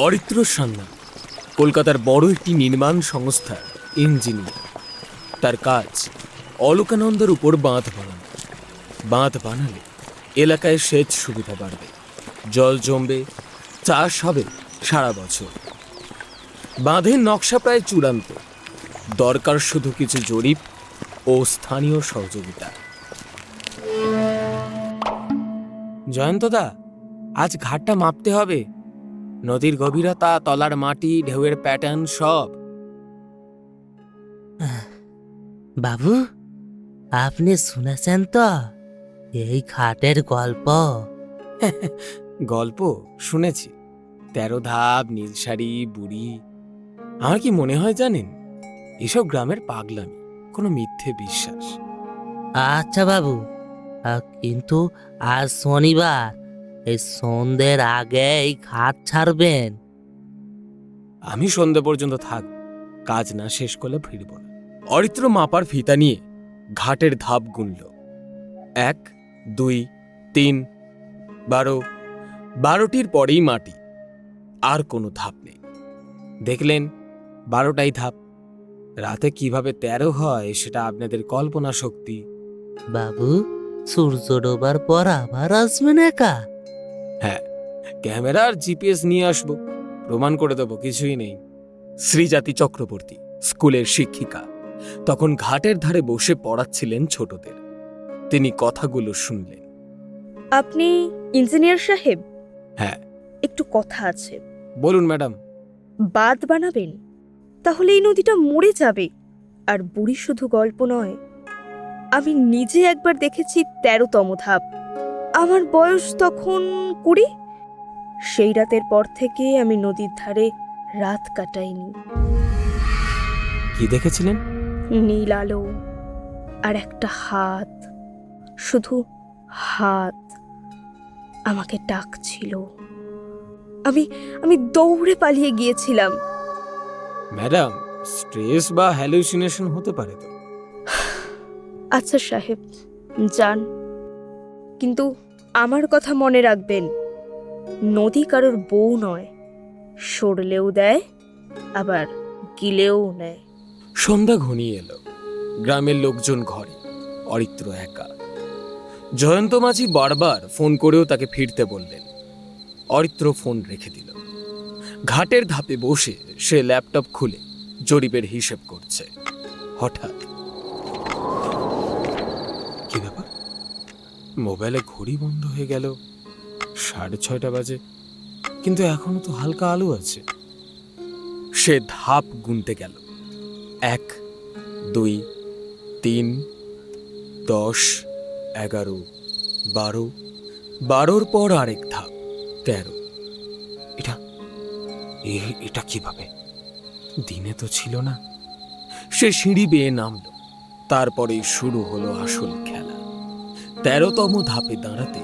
অরিত্র সান্যাল কলকাতার বড় একটি নির্মাণ সংস্থার ইঞ্জিনিয়ার। তার কাজ অলকানন্দার উপর বাঁধ বানানো। বাঁধ বানালে এলাকায় সেচ সুবিধা বাড়বে, জল জমবে, চাষ হবে সারা বছর। বাঁধের নকশা প্রায় চূড়ান্ত, দরকার শুধু কিছু জরিপ ও স্থানীয় সহযোগিতা। জয়ন্তদা, আজ ঘাটটা মাপতে হবে। নদীর গভীরতা, তলার মাটি, ঢেউয়ের প্যাটার্ন সব। বাবু, আপনি শুনেছেন তো এই ঘাটের গল্প? গল্প শুনেছি, 13 ধাপ, নীলসারি, বুড়ি। আমার কি মনে হয় জানেন, এসব গ্রামের পাগলামি, কোনো মিথ্যে বিশ্বাস। আচ্ছা বাবু, কিন্তু আজ শনিবার, এই সন্ধ্যের আগে এই ঘাট ছাড়বেন। আমি সন্ধ্যে পর্যন্ত থাকব, কাজ না শেষ করলে ফিরব না। অরিত্র মাপার ফিতা নিয়ে ঘাটের ধাপ গুনল। 1, 2, 3, 12। 12টির পরেই মাটি, আর কোনো ধাপ নেই। দেখলেন, 12টাই ধাপ। রাতে কিভাবে 13 হয় সেটা আপনাদের কল্পনা শক্তি। বাবু, সূর্য ডোবার পর আবার আসবেন একা? হ্যাঁ, ক্যামেরা আর জিপিএস নিয়ে আসবো, প্রমাণ করে দেবো কিছুই নেই। শ্রীজাতি চক্রবর্তী স্কুলের শিক্ষিকা তখন ঘাটের ধারে বসে পড়াচ্ছিলেন ছোটদের। তিনি কথাগুলো শুনলেন। আপনি ইঞ্জিনিয়ার সাহেব? হ্যাঁ। একটু কথা আছে। বলুন ম্যাডাম। বাঁধ বানাবেন? তাহলে এই নদীটা মরে যাবে। আর বুড়ি শুধু গল্প নয়, আমি নিজে একবার দেখেছি 13তম ধাপ। আমার বয়স তখন 20। সেই রাতের পর থেকে আমি নদীর ধারে রাত কাটাইনি। কি দেখেছিলেন? নীল আলো আর একটা হাত, শুধু হাত আমাকে ডাকছিল। আমি দৌড়ে পালিয়ে গিয়েছিলাম। ম্যাডাম, স্ট্রেস বা হ্যালুসিনেশন হতে পারে তো। আচ্ছা সাহেব, যান, কিন্তু আমার কথা মনে রাখবেন, নদী কারোর বউ নয়। সরলেও দেয়, আবার গিলেও নেয়। সন্ধ্যা ঘনিয়ে এলো। গ্রামের লোকজন ঘরে, অরিত্র একা। জয়ন্ত মাঝি বারবার ফোন করেও তাকে ফিরতে বললেন। অরিত্র ফোন রেখে দিল। ঘাটের ধাপে বসে সে ল্যাপটপ খুলে জরিপের হিসেব করছে। হঠাৎ, কি ব্যাপার? মোবাইলে ঘড়ি বন্ধ হয়ে গেল। 6:30 বাজে, কিন্তু এখনো তো হালকা আলো আছে। সে ধাপ গুনতে গেল। 1, 2, 3, 10, 11, 12। 12র পর আরেক ধাপ, 13। এটা কিভাবে? দিনে তো ছিল না। সে সিঁড়ি বেয়ে নামল। তারপরেই শুরু হলো আসল খেলা। 13তম ধাপে দাঁড়াতে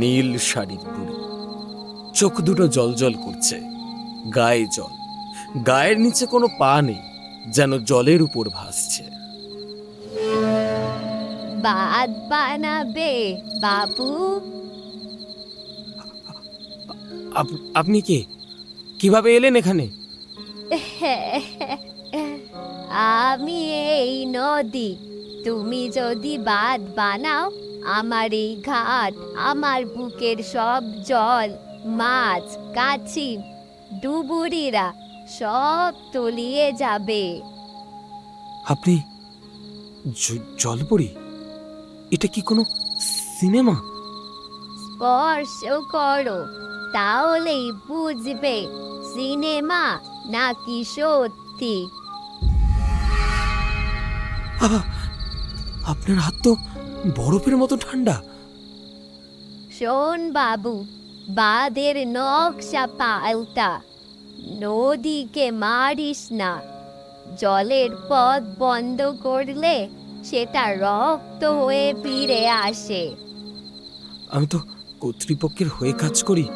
নীল শাড়ির বুড়ি, চোখ দুটো জলজল করছে, গায়ে জল, গায়ের নিচে কোনো পা নেই, যেন জলের উপর ভাসছে। বাঁধ বানাবে বাবু? আপনি কে? কিভাবে এলেন এখানে? আমি এই নদী। তুমি যদি বাঁধ বানাও, আমার এই ঘাট, আমার বুকের সব জল, মাছ, কাছি, ডুবুরিরা সব তলিয়ে যাবে। আপনি জলপরি? এটা কি কোনো সিনেমা? স্পর্শ করো, তাহলেই বুঝবে সিনেমা নাকি সত্যি। আপনার হাত তো বরফের মতো ঠান্ডা। শোন বাবু, বাঁধের নকশা পাল্টা, নদীকে মারিস না। জলের পথ বন্ধ করলে সেটা রক্ত হয়ে ফিরে আসে। আমি তো কর্তৃপক্ষের হয়ে কাজ করি,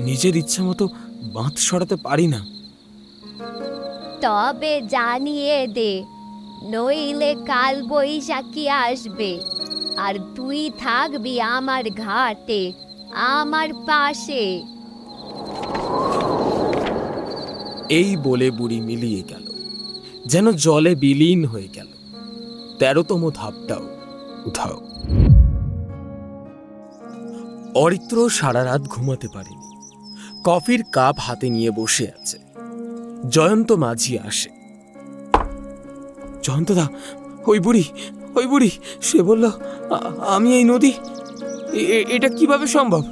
নিজের ইচ্ছা মতো বাঁধ সরাতে পারি না। তবে জানিয়ে দে, নইলে কাল বৈশাখী আসবে, আর তুই থাকবি আমার ঘাটে, আমার পাশে। এই বলে বুড়ি মিলিয়ে গেল, যেন জলে বিলীন হয়ে গেল। 13তম ধাপটাও উধাও। অরিত্র সারা রাত ঘুমাতে পারেনি। কফির কাপ হাতে নিয়ে বসে আছে। জয়ন্ত মাঝি আসে। জয়ন্তদা, ওই বুড়ি সে বলল আমি এই নদী, এটা কিভাবে সম্ভব?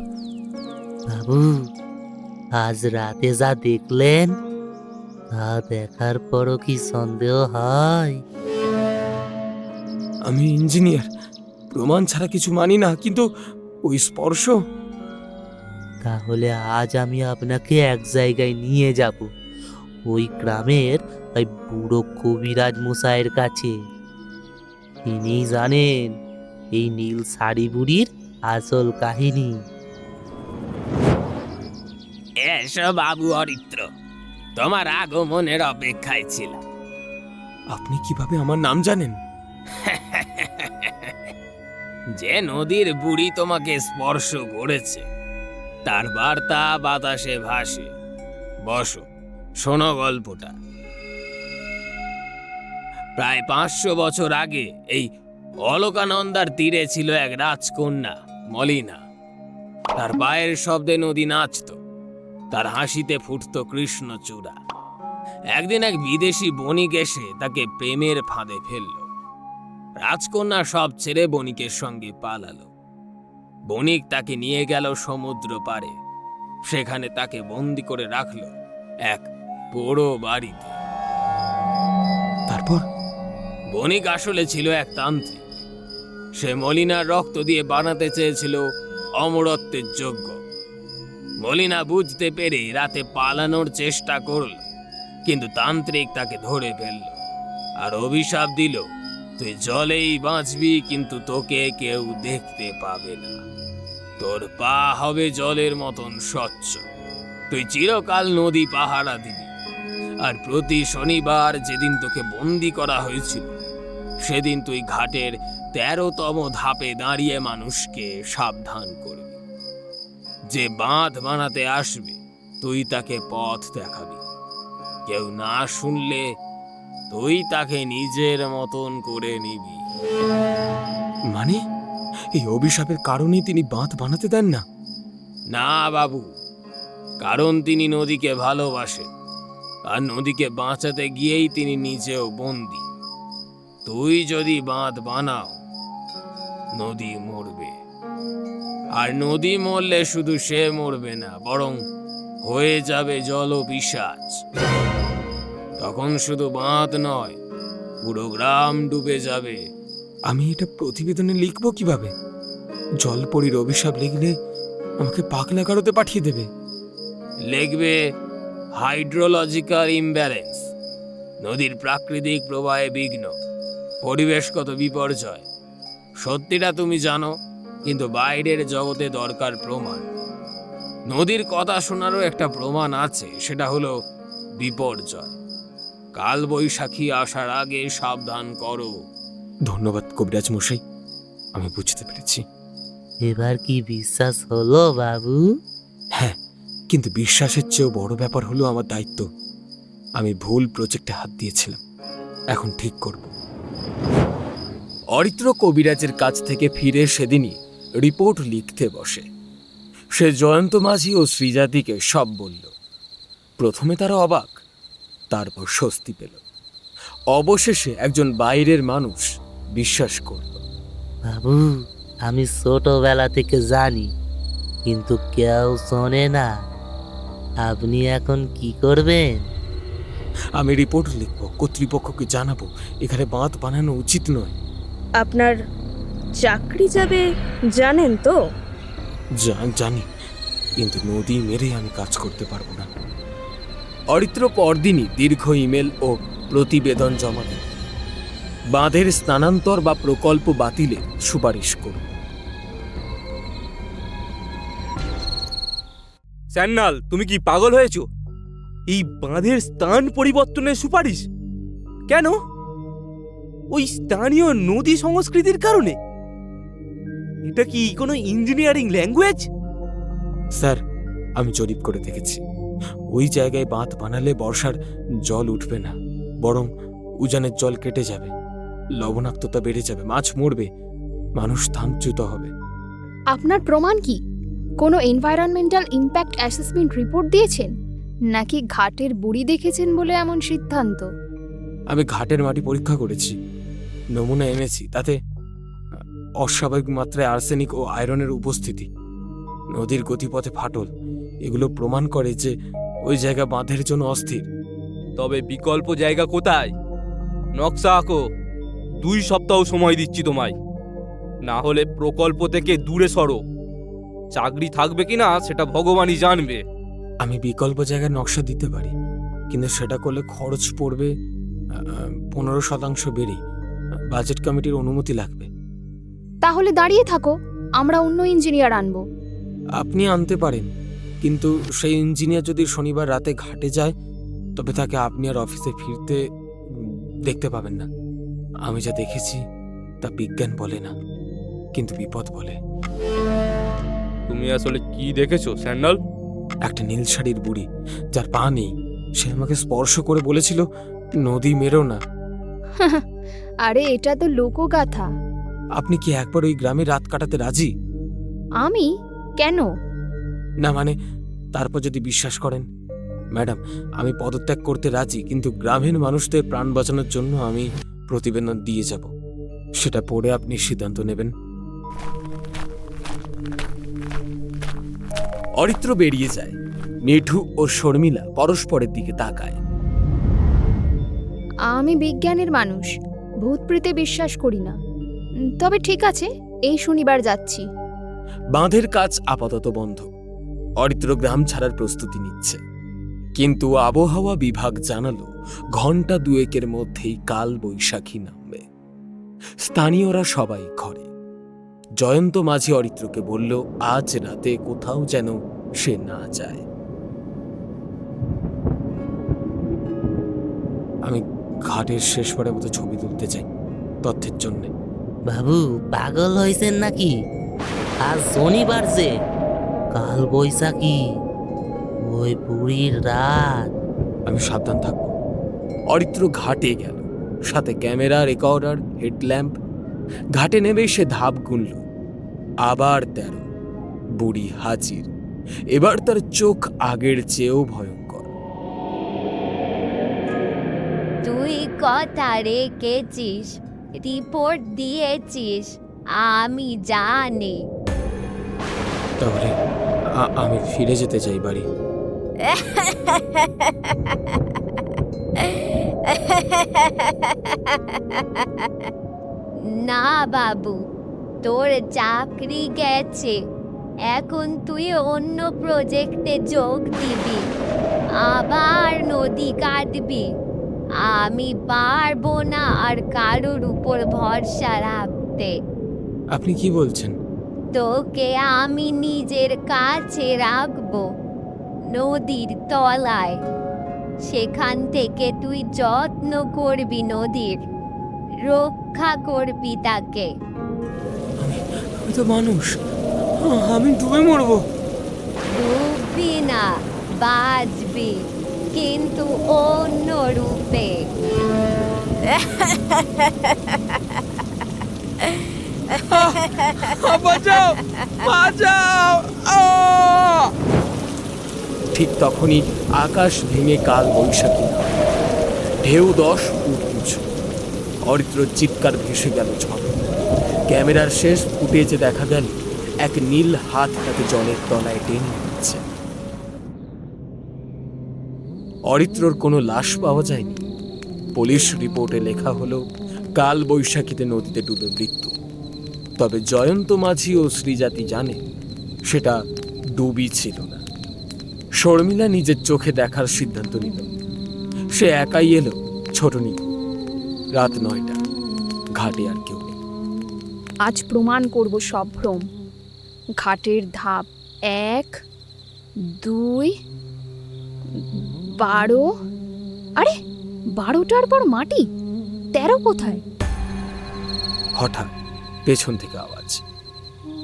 বাবু, আজ রাতে যা দেখলেন তা দেখার পরও কি সন্দেহ হয়? আমি ইঞ্জিনিয়ার, প্রমাণ ছাড়া কিছু মানি না, কিন্তু ওই স্পর্শ। তাহলে আজ আমি আপনাকে এক জায়গায় নিয়ে যাব, ওই গ্রামের ওই বুড়ো কবিরাজ মশাইয়ের কাছে। তিনি জানেন এই নীল শাড়ি বুড়ির আসল কাহিনী। এসো বাবু অরিত্র, তোমার আগমনের অপেক্ষায় ছিল। আপনি কিভাবে আমার নাম জানেন? যে নদীর বুড়ি তোমাকে স্পর্শ করেছে তার বার্তা বাতাসে ভাসে। বসো, শোনো গল্পটা। প্রায় 500 বছর আগে এই অলকানন্দার তীরে ছিল এক রাজকন্যা, মলিনা। তার পায়ের শব্দে নদী নাচত, তার হাসিতে ফুটতো কৃষ্ণচূড়া। একদিন এক বিদেশি বণিক এসে তাকে প্রেমের ফাঁদে ফেলল। রাজকন্যা সব ছেড়ে বণিকের সঙ্গে পালালো। বণিক তাকে নিয়ে গেল সমুদ্র পারে। সেখানে তাকে বন্দি করে রাখলো এক পোড়ো বাড়িতে। তারপর বণিক আসলে ছিল এক তান্ত্রিক। সে মলিনার রক্ত দিয়ে বানাতে চেয়েছিল অমরত্বের যজ্ঞ। মলিনা বুঝতে পেরে রাতে পালানোর চেষ্টা করল, কিন্তু তান্ত্রিক তাকে ধরে ফেলল আর অভিশাপ দিল, তুই জলেই বাঁচবি, কিন্তু তোকে কেউ দেখতে পাবে না। তোর পা হবে জলের মতন স্বচ্ছ। তুই চিরকাল নদী পাহারা দিবি। আর প্রতি শনিবার যেদিন তোকে বন্দি করা হয়েছিল, সেদিন তুই ঘাটের 13তম ধাপে দাঁড়িয়ে মানুষকে সাবধান করবি। যে বাঁধ বানাতে আসবে তুই তাকে পথ দেখাবি। কেউ না শুনলে তুই তাকে নিজের মতন করে নিবি। মানে এই অভিশাপের কারণে তিনি বাঁধ বানাতে দেন না? না বাবু, কারণ তিনি নদীকে ভালোবাসেন, আর নদীকে বাঁচাতে গিয়েই তিনি নিজেও বন্দী। তুই যদি বাঁধ বানাও, নদী মরবে। আর নদী মরলে শুধু সে মরবে না, বরং হয়ে যাবে জলপিশাচ। তখন শুধু বাঁধ নয়, পুরো গ্রাম ডুবে যাবে। আমি এটা প্রতিবেদনে লিখবো কিভাবে? জলপরীর অভিশাপ লিখলে আমাকে পাগলাগারদে পাঠিয়ে দেবে। লিখবে হাইড্রোলজিক্যাল ইমব্যালেন্স, নদীর প্রাকৃতিক প্রবাহে বিঘ্ন, পরিবেশগত বিপর্যয়। সত্যিটা তুমি জানো, কিন্তু বাইরের জগতে দরকার প্রমাণ। নদীর কথা শোনারও একটা প্রমাণ আছে, সেটা হলো বিপর্যয়। কাল বৈশাখী আসার আগে সাবধান করো। ধন্যবাদ কবিরাজ মশাই, আমি বুঝতে পেরেছি। এবার কি বিশ্বাস হলো বাবু? হ্যাঁ, কিন্তু বিশ্বাসের চেয়েও বড় ব্যাপার হলো আমার দায়িত্ব। আমি ভুল প্রজেক্টে হাত দিয়েছিলাম, এখন ঠিক করব। অরিত্র কবিরাজের কাছ থেকে ফিরে সেদিনই রিপোর্ট লিখতে বসে। সে জয়ন্ত মাঝি ও শ্রীজাতিকে সব বলল। প্রথমে তারা অবাক, তারপর স্বস্তি পেল। অবশেষে একজন বাইরের মানুষ বিশ্বাস করল। বাবু, আমি ছোটবেলা থেকে জানি, কিন্তু কেউ শোনে না। আপনি এখন কি করবেন? আমি রিপোর্ট লিখব, কর্তৃপক্ষকে জানাবো এখানে বাঁধ বানানো উচিত নয়। আপনার চাকরি যাবে জানেন তো? জানি, কিন্তু নদী মেরে আমি কাজ করতে পারবো না। অরিত্র পরদিনই দীর্ঘ ইমেল ও প্রতিবেদন জমা দেন। বাঁধের স্থানান্তর বা প্রকল্প বাতিলের সুপারিশ করল। স্যান্নাল, তুমি কি পাগল হয়েছো? এই বাঁধের স্থান পরিবর্তনের সুপারিশ কেন? ওই স্থানীয় নদী সংস্কৃতির কারণে? এটা কি কোনো ইঞ্জিনিয়ারিং ল্যাঙ্গুয়েজ? স্যার, আমি জরিপ করে দেখেছি, ওই জায়গায় বাঁধ বানালে বর্ষার জল উঠবে না, বরং উজানের জল কেটে যাবে, লবণাক্ততা বেড়ে যাবে, মাছ মরবে, মানুষ স্থানচ্যুত হবে। আপনার প্রমাণ কি? কোনো এনভায়রনমেন্টাল ইম্প্যাক্ট অ্যাসেসমেন্ট রিপোর্ট দিয়েছেন, নাকি ঘাটের বুড়ি দেখেছেন বলে এমন সিদ্ধান্ত? আমি ঘাটের মাটি পরীক্ষা করেছি, নমুনা এনেছি, তাতে অস্বাভাবিক মাত্রায় আর্সেনিক ও আয়রনের উপস্থিতি, নদীর গতিপথে ফাটল, এগুলো প্রমাণ করে যে ওই জায়গা বাঁধের জন্য অস্থির। তবে বিকল্প জায়গা কোথায়? নকশা আঁকো। 2 সপ্তাহ সময় দিচ্ছি তোমায়, না হলে প্রকল্প থেকে দূরে সরো। চাকরি থাকবে কিনা সেটা ভগবানই জানবে। আমি বিকল্প জায়গায় নকশা দিতে পারি, কিন্তু সেটা করলে খরচ পড়বে 15% বেড়ে। বাজেট কমিটির অনুমতি লাগবে। তাহলে দাঁড়িয়ে থাকো, আমরা অন্য ইঞ্জিনিয়ার আনবো। আপনি আনতে পারেন, কিন্তু সেই ইঞ্জিনিয়ার যদি শনিবার রাতে ঘাটে যায়, তবে তাকে আপনি আর অফিসে ফিরতে দেখতে পাবেন না। আমি যা দেখেছি তা বিজ্ঞান বলে না, কিন্তু বিপদ বলে। তুমি আসলে কি দেখেছো স্যান্ডাল? একটা নীল শাড়ির বুড়ি, যার পা নেই, সে আমাকে স্পর্শ করে বলেছিল, নদী মেরো না। আরে এটা তো লোকগাথা। আপনি কি একবার ওই গ্রামে রাত কাটাতে রাজি? আমি কেন? না মানে, তারপর যদি বিশ্বাস করেন। ম্যাডাম, আমি পদত্যাগ করতে রাজি, কিন্তু গ্রামের মানুষদের প্রাণ বাঁচানোর জন্য আমি প্রতিবেদন দিয়ে যাব। সেটা পড়ে আপনি সিদ্ধান্ত নেবেন। অরিত্র বেরিয়ে যায়। মিঠু ও শর্মিলা পরস্পরের দিকে তাকায়। আমি বিজ্ঞানের মানুষ, ভূতপ্রেতে বিশ্বাস করি না। তবে ঠিক আছে, এই শনিবার যাচ্ছি। বাঁধের কাজ আপাতত বন্ধ। অরিত্র গ্রাম ছাড়ার প্রস্তুতি নিচ্ছে, কিন্তু আবহাওয়া বিভাগ জানালো ঘন্টা 2-এর মধ্যেই কাল বৈশাখী নামবে। স্থানীয়রা সবাই ঘরে। জয়ন্ত মাঝি অরিত্রকে বলল আজ রাতে কোথাও যেন সে না যায়। আমি ঘাটের শেষবারের মতো ছবি তুলতে চাই, তথ্যের জন্যে। বাবু পাগল হয়েছেন নাকি? আজ শনিবার, যে কাল বৈশাখী, ওই বুড়ির রাত। আমি সাবধান থাকবো। অরিত্র ঘাটে গেল, সাথে ক্যামেরা, রেকর্ডার, হেডল্যাম্প। ঘাটে নেমে সে ধাপ গুনল। আবার 13। বুড়ি হাজির। এবার তার চোখ আগের চেয়েও ভয়ঙ্কর। তুই কথা রেখেছিস, রিপোর্ট দিয়েছিস, আমি জানি। তাহলে আমি ফিরে যেতে চাই বাড়ি। না বাবু, তোর চাকরি গেছে, এখন তুই অন্য প্রজেক্টে যোগ দিবি, আবার নদী কাটবি। আমি পারবো না আর কারোর উপর ভরসা রাখতে। আপনি কি বলছেন? তোকে আমি নিজের কাছে রাখবো, নদীর তলায়। সেখান থেকে তুই যত্ন করবি নদীর, রক্ষা করবি তাকে। আমি তো মানুষ, আমি ডুবে মরবো। ডুববি না, বাঁচবি, কিন্তু অন্য রূপে। বাঁচাও, বাঁচাও! ঠিক তখনই আকাশ ভেঙে কাল বৈশাখী নামে। ঢেউ 10 ফুট উঁচু। অরিত্রর চিৎকার ভেসে গেল ঝড়ে। ক্যামেরার শেষ ফুটেজে দেখা গেল এক নীল হাত তাকে জলের তলায় টেনে নিচ্ছে। অরিত্রর কোনো লাশ পাওয়া যায়নি। পুলিশ রিপোর্টে লেখা হলো কাল বৈশাখীতে নদীতে ডুবে মৃত্যু। তবে জয়ন্ত মাঝি ও শ্রীজাতি জানে সেটা ডুবি ছিল না। শর্মিলা নিজের চোখে দেখার সিদ্ধান্ত নিল। সে একাই এলো ছোট নিয়ে। রাত 9টা, ঘাটে আর কেউ নেই। আজ প্রমাণ করব সব ভ্রম। ঘাটের ধাপ 1, 2, 12। আরে 12টার পর মাটি, 13 কোথায়? হঠাৎ পেছন থেকে আওয়াজ।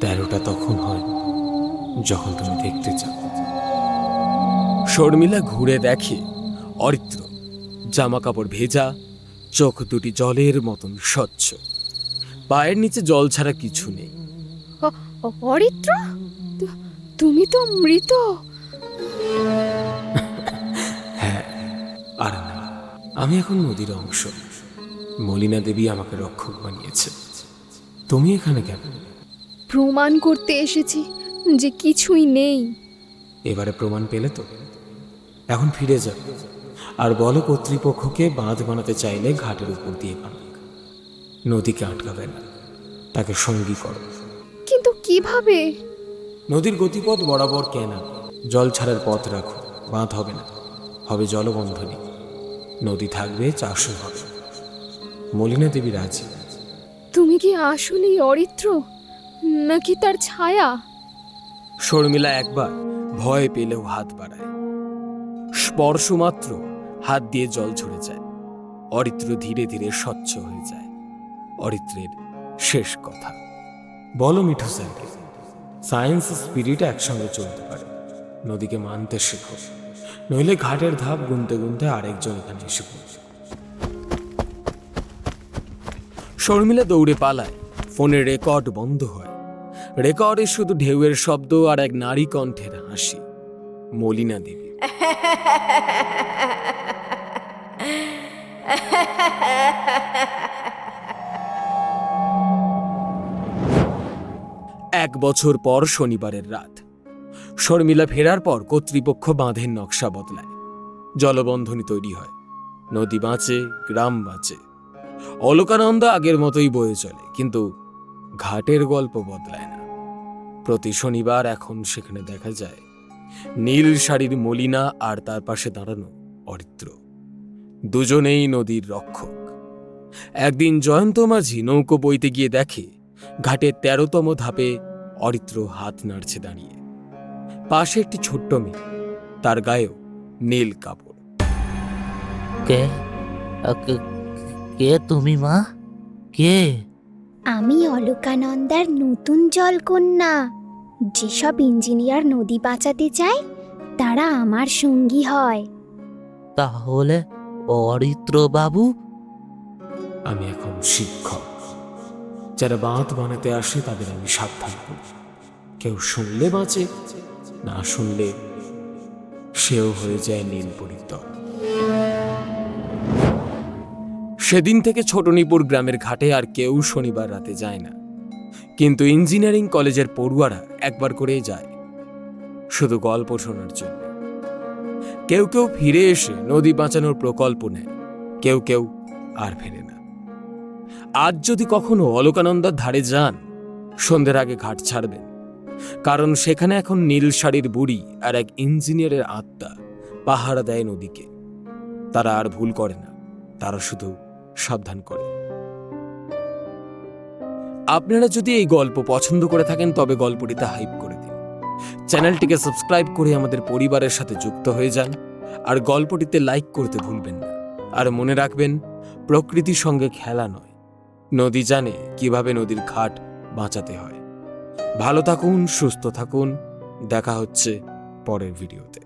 13টা তখন হয় যখন তুমি দেখতে চাও। শর্মিলা ঘুরে দেখে অরিত্র জামা কাপড় ভেজা, চোখ দুটি জলের মতন স্বচ্ছ, পায়ের নিচে জল ছাড়া কিছু নেই। অরিত্র, তুমি তো মৃত। হ্যাঁ, আর না, আমি এখন নদীর অংশ। মলিনা দেবী আমাকে রক্ষক বানিয়েছে। তুমি এখানে কেন? প্রমাণ করতে এসেছি যে কিছুই নেই। এবারে প্রমাণ পেলে তো? এখন ফিরে যাবে আর বলো কর্তৃপক্ষকে বাঁধ বানাতে চাইলে ঘাটের উপর দিয়ে বানাক। নদীকে আটকাবে না, তাকে সঙ্গী করো। কিন্তু কিভাবে? নদীর গতিপথ বরাবর কেনা, জল ছাড়ার পথ রাখো। বাঁধ হবে না, হবে জলবন্ধনী। নদী থাকবে, চাষও হবে। মলিনা দেবী রাজি। তুমি কি আসলেই অরিত্র, নাকি তার ছায়া? শর্মিলা একবার ভয় পেলেও হাত বাড়ায়। স্পর্শ মাত্র হাত দিয়ে জল ঝরে যায়। অরিত্র ধীরে ধীরে স্বচ্ছ হয়ে যায়। অরিত্রের শেষ কথা। বলো মিঠু স্যারকে, সায়েন্স স্পিরিট একসঙ্গে চলতে পারে। নদীকে মানতে শেখো, নইলে ঘাটের ধাপ গুনতে গুনতে আরেকজন এখানে এসে পড়বে। শর্মিলা দৌড়ে পালায়। ফোনের রেকর্ড বন্ধ হয়। রেকর্ডে শুধু ঢেউয়ের শব্দ আর এক নারী কণ্ঠের হাসি। মলিনা দেবী। এক বছর পর শনিবারের রাত, শর্মিলা ফেরার পর কর্তৃপক্ষ বাঁধের নকশা বদলায়। জলবন্ধনী তৈরি হয়। নদী বাঁচে, গ্রাম বাঁচে। অলকানন্দা আগের মতোই বয়ে চলে, কিন্তু ঘাটের গল্প বদলায় না। প্রতি শনিবার এখন সেখানে দেখা যায় নীল শাড়ির মলিনা আর তার পাশে দাঁড়ানো অরিত্র। দুজনেই নদীর রক্ষক। একদিন জয়ন্ত মাঝি নৌকো বইতে গিয়ে দেখে ঘাটের ১৩তম ধাপে অরিত্র হাত নাড়ছে দাঁড়িয়ে। পাশে একটি ছোট্ট মেয়ে, তার গায়েও নীল কাপড়। কে কে তুমি মা? কে? আমি অলকানন্দার নতুন জলকন্যা। যেসব ইঞ্জিনিয়ার নদী বাঁচাতে চায় তারা আমার সঙ্গী হয়। তাহলে অরিত্র বাবু? আমি এখন শিক্ষক। যারা বাঁধ বানাতে আসে তাদের আমি সাবধান করি। কেউ শুনলে বাঁচে, না শুনলে সেও হয়ে যায় নীল পরিত্যাগ। সেদিন থেকে ছোটনীপুর গ্রামের ঘাটে আর কেউ শনিবার রাতে যায় না। কিন্তু ইঞ্জিনিয়ারিং কলেজের পড়ুয়ারা একবার করেই যায়, শুধু গল্প শোনার জন্য। কেউ কেউ ফিরে এসে নদী বাঁচানোর প্রকল্প নেয়, কেউ কেউ আর ফেরে না। আজ যদি কখনো অলকানন্দার ধারে যান, সন্ধ্যের আগে ঘাট ছাড়বেন, কারণ সেখানে এখন নীল শাড়ির বুড়ি আর এক ইঞ্জিনিয়ারের আত্মা পাহারা দেয় নদীকে। তারা আর ভুল করে না, তারা শুধু সাবধান করে। আপনারা যদি এই গল্প পছন্দ করে থাকেন তবে গল্পটিতে হাইপ করে দিন। চ্যানেলটিকে সাবস্ক্রাইব করে আমাদের পরিবারের সাথে যুক্ত হয়ে যান, আর গল্পটিতে লাইক করতে ভুলবেন না। আর মনে রাখবেন, প্রকৃতির সঙ্গে খেলা নয়। নদী জানে কিভাবে নদীর ঘাট বাঁচাতে হয়। ভালো থাকুন, সুস্থ থাকুন। দেখা হচ্ছে পরের ভিডিওতে।